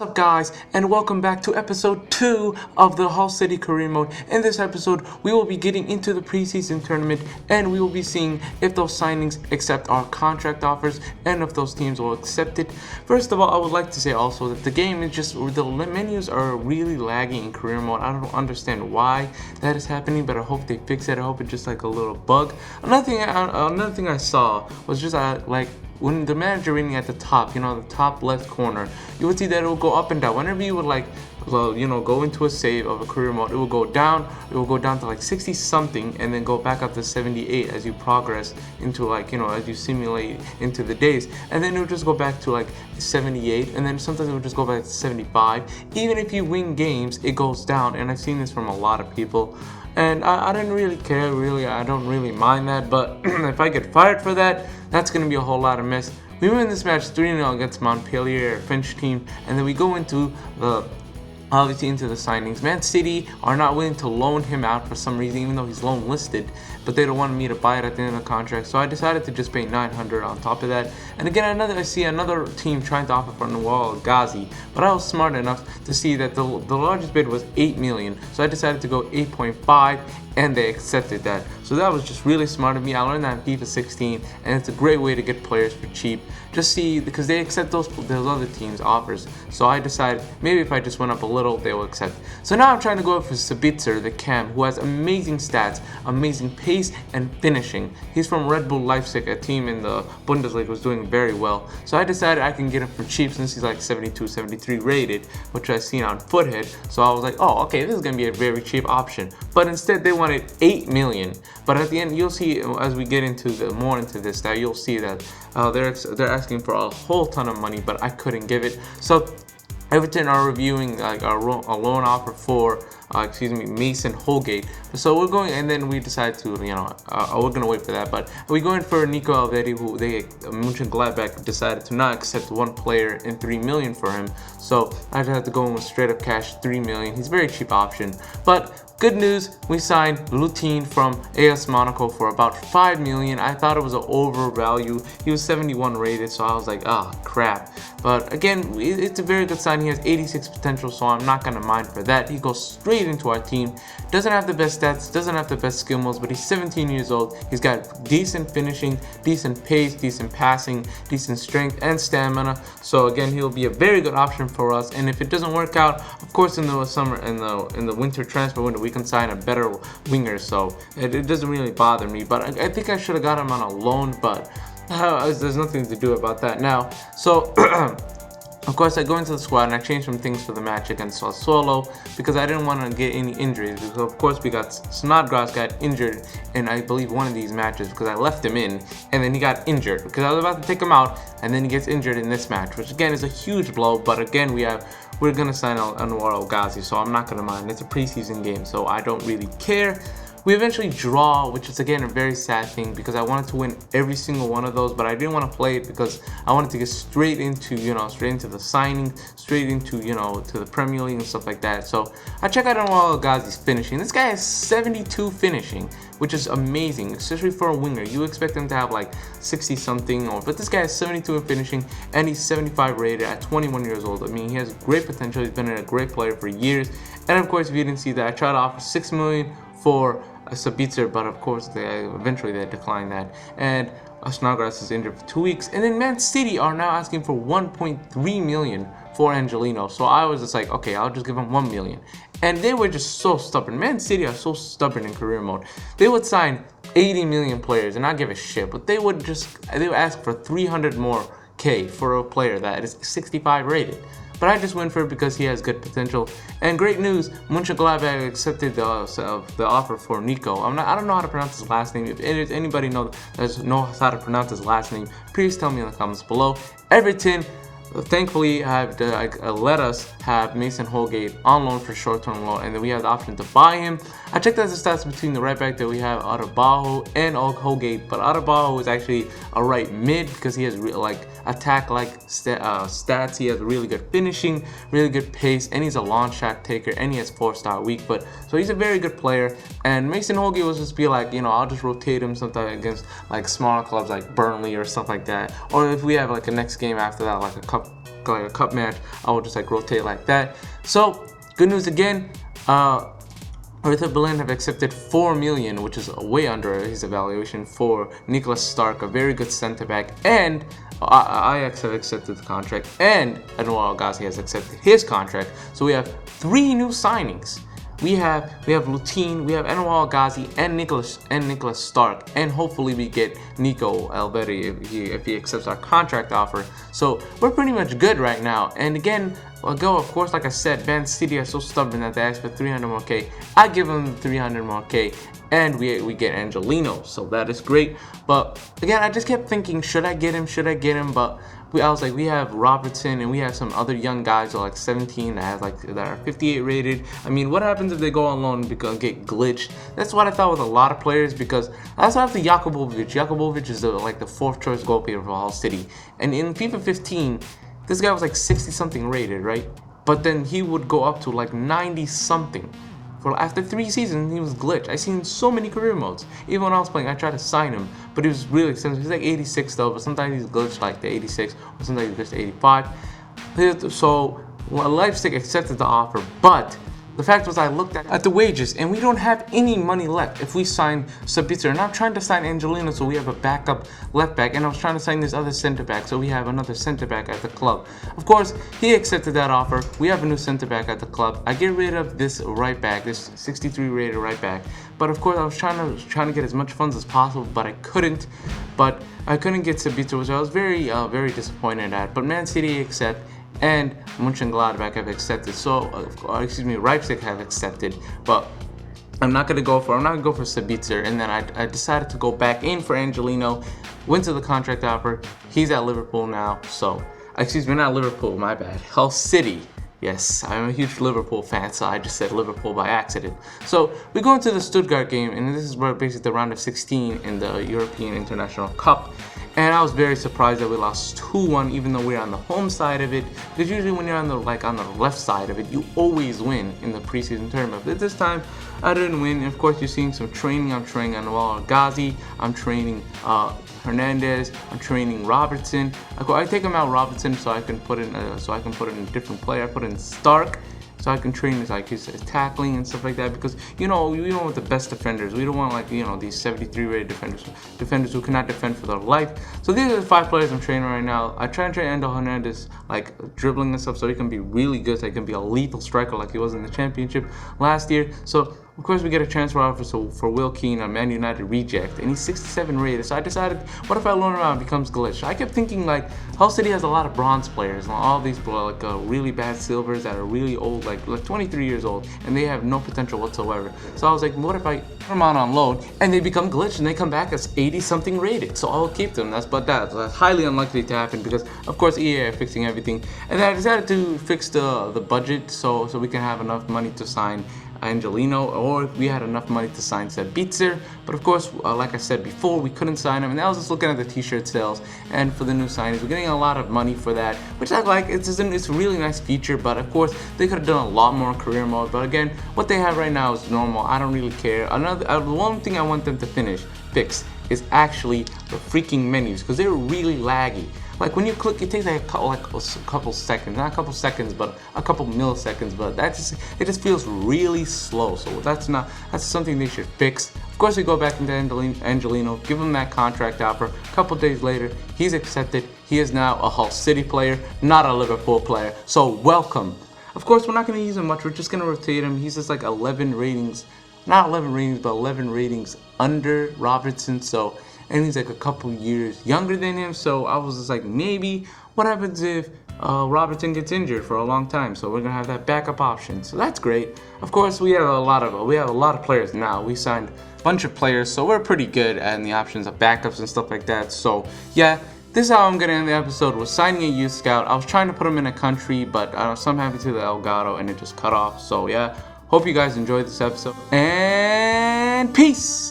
What's up guys, and welcome back to episode 2 of the Hull City career mode. In this episode we will be getting into the preseason tournament and we will be seeing if those signings accept our contract offers and if those teams will accept it. First of all, I would like to say also that the game is just, the menus are really lagging in career mode. I don't understand why that is happening, but I hope they fix it. I hope it's just like a little bug. Another thing I saw was just like when the manager rating at the top, the top left corner, you would see that it will go up and down. Whenever you would go into a save of a career mode, it will go down. It will go down to like 60 something and then go back up to 78 as you progress into as you simulate into the days. And then it will just go back to like 78, and then sometimes it will just go back to 75. Even if you win games, it goes down, and I've seen this from a lot of people. And I didn't really care, I don't really mind that, but if I get fired for that, that's going to be a whole lot of mess. We win this match 3-0 against Montpellier, a French team, and then we go into the signings. Man City are not willing to loan him out for some reason, even though he's loan listed, but they don't want me to buy it at the end of the contract, so I decided to just pay 900 on top of that. And again, I see another team trying to offer for Noel Ghazi, but I was smart enough to see that the largest bid was 8 million, so I decided to go 8.5, and they accepted that. So that was just really smart of me. I learned that in FIFA 16, and it's a great way to get players for cheap. Just see, because they accept those other teams' offers. So I decided maybe if I just went up a little, they will accept. So now I'm trying to go for Sabitzer, the cam, who has amazing stats, amazing pace, and finishing. He's from Red Bull Leipzig, a team in the Bundesliga was doing very well. So I decided I can get him for cheap since he's like 72, 73 rated, which I've seen on Foothead. So I was like, oh, okay, this is going to be a very cheap option. But instead, they wanted 8 million. But at the end, you'll see as we get into more into this, that you'll see that they're asking for a whole ton of money, but I couldn't give it. So Everton are reviewing like a loan offer for Mason Holgate. So we're going, and then we decide to we're gonna wait for that. But we're going for Nico Alvedi, who Mönchengladbach decided to not accept one player and 3 million for him. So I just had to go in with straight up cash 3 million. He's a very cheap option, but good news, we signed Lutin from AS Monaco for about 5 million. I thought it was an overvalue. He was 71 rated, so I was like, ah, crap. But again, it's a very good sign. He has 86 potential, so I'm not gonna mind for that. He goes straight into our team. Doesn't have the best stats, doesn't have the best skill modes, but he's 17 years old. He's got decent finishing, decent pace, decent passing, decent strength and stamina. So again, he'll be a very good option for us. And if it doesn't work out, of course, in the winter transfer window, we can sign a better winger. So it doesn't really bother me. But I think I should have got him on a loan, but there's nothing to do about that now. So of course, I go into the squad and I changed some things for the match against Sassuolo because I didn't want to get any injuries. So of course, we got Snodgrass got injured in, I believe, one of these matches because I left him in, and then he got injured because I was about to take him out, and then he gets injured in this match, which again is a huge blow. But again, we're gonna sign Anwar El Ghazi, so I'm not gonna mind. It's a preseason game, so I don't really care. We eventually draw, which is again a very sad thing because I wanted to win every single one of those, but I didn't want to play it because I wanted to get straight into the signing, straight into to the Premier League and stuff like that. So I check out Anwar El Ghazi's finishing. This guy has 72 finishing, which is amazing, especially for a winger. You expect him to have like 60 something, but this guy has 72 in finishing, and he's 75 rated at 21 years old. I mean, he has great potential. He's been a great player for years. And of course, if you didn't see that, I tried to offer 6 million for Sabitzer, but of course eventually they declined that. And Snodgrass is injured for 2 weeks. And then Man City are now asking for 1.3 million for Angelino. So I was just like, okay, I'll just give him 1 million. And they were just so stubborn. Man City are so stubborn in career mode. They would sign 80 million players and not give a shit, but they would ask for 300 more K for a player that is 65 rated. But I just went for it because he has good potential. And great news, Mönchengladbach accepted the offer for Nico. I don't know how to pronounce his last name. If anybody knows how to pronounce his last name, please tell me in the comments below. Everton, thankfully, let us have Mason Holgate on loan for short-term loan, and then we have the option to buy him. I checked out the stats between the right back that we have Adebayo and Holgate, but Adebayo is actually a right mid because he has attack-like stats. He has really good finishing, really good pace, and he's a long shot taker, and he has 4-star weak. But so he's a very good player. And Mason Holgate will just be like, I'll just rotate him sometimes against like smaller clubs like Burnley or stuff like that. Or if we have like a next game after that, like a cup like a cup match, I will just like rotate like that. So good news again. Hertha Berlin have accepted 4 million, which is way under his evaluation, for Nicholas Stark, a very good center back, and Ajax have accepted the contract, and Anwar Al-Ghazi has accepted his contract. So we have 3 new signings. We have Lutin, we have Anwar Al-Ghazi, and Nicholas Stark, and hopefully we get Nico Elberi if he accepts our contract offer. So we're pretty much good right now. And again, of course, like I said, Man City are so stubborn that they ask for 300 more K. I give them 300 more K, and we get Angelino, so that is great. But again, I just kept thinking, should I get him? But I was like, we have Robertson and we have some other young guys that are like 17 that are 58 rated. I mean, what happens if they go on loan and get glitched? That's what I thought with a lot of players, because I also have the Jakubovic. Jakubovic is the 4th choice goalkeeper for Hull City, and in FIFA 15, this guy was like 60 something rated, right? But then he would go up to like 90 something. After 3 seasons, he was glitched. I seen so many career modes. Even when I was playing, I tried to sign him, but he was really expensive. He's like 86 though, but sometimes he's glitched like the 86, or sometimes he's glitched to 85. So Leipzig accepted the offer, but the fact was I looked at the wages, and we don't have any money left if we sign Sabitzer. And I'm trying to sign Angelino, so we have a backup left back, and I was trying to sign this other center back, so we have another center back at the club. Of course, he accepted that offer. We have a new center back at the club. I get rid of this right back, this 63 rated right back. But of course, I was trying to get as much funds as possible, but I couldn't. But I couldn't get Sabitzer, which I was very disappointed at. But Man City accept, and Mönchengladbach have accepted. So, Leipzig have accepted. But I'm not gonna go for Sabitzer. And then I decided to go back in for Angelino. Went to the contract offer. He's at Liverpool now. So, not Liverpool. My bad. Hull City. Yes, I'm a huge Liverpool fan, so I just said Liverpool by accident. So we go into the Stuttgart game, and this is basically the round of 16 in the European International Cup. And I was very surprised that we lost 2-1, even though we're on the home side of it. Because usually when you're on the left side of it, you always win in the preseason tournament. But this time, I didn't win. And of course, you're seeing some training. I'm training Anwar Al-Ghazi. I'm training Hernandez. I'm training Robertson. I take him out Robertson so I can put in a different player. I put in Stark, so I can train his tackling and stuff like that, because we don't want the best defenders. We don't want these 73 rated defenders who cannot defend for their life. So these are the 5 players I'm training right now. I try and train Endo Hernandez dribbling and stuff, so he can be really good, so he can be a lethal striker like he was in the championship last year. So of course, we get a transfer offer for Will Keane, a Man United reject, and he's 67 rated. So I decided, what if I loan him out and becomes glitched? I kept thinking Hull City has a lot of bronze players, and all these really bad silvers that are really old, like 23 years old, and they have no potential whatsoever. So I was like, what if I put them out on loan and they become glitched and they come back as 80 something rated? So I'll keep them. That's highly unlikely to happen, because of course EA are fixing everything, and then I decided to fix the budget so we can have enough money to sign Angelino, or we had enough money to sign Sabitzer. But of course, like I said before, we couldn't sign him, and I was just looking at the t-shirt sales, and for the new signings, we're getting a lot of money for that, which I like. It's a really nice feature, but of course, they could have done a lot more career mode. But again, what they have right now is normal. I don't really care. The one thing I want them to fix is actually the freaking menus, because they're really laggy. Like when you click, it takes a couple seconds, not a couple seconds, but a couple milliseconds. But it just feels really slow. So that's something they should fix. Of course, we go back into Angelino, give him that contract offer. A couple days later, he's accepted. He is now a Hull City player, not a Liverpool player. So welcome. Of course, we're not going to use him much. We're just going to rotate him. He's just like 11 ratings, not 11 ratings, but 11 ratings under Robertson. So. And he's like a couple years younger than him, so I was just like, maybe what happens if Robertson gets injured for a long time? So we're gonna have that backup option, so that's great. Of course, we have a lot of players now. We signed a bunch of players, so we're pretty good at the options of backups and stuff like that. So yeah, this is how I'm gonna end the episode, with signing a youth scout. I was trying to put him in a country, but something happened to the Elgato and it just cut off. So yeah, hope you guys enjoyed this episode, and peace.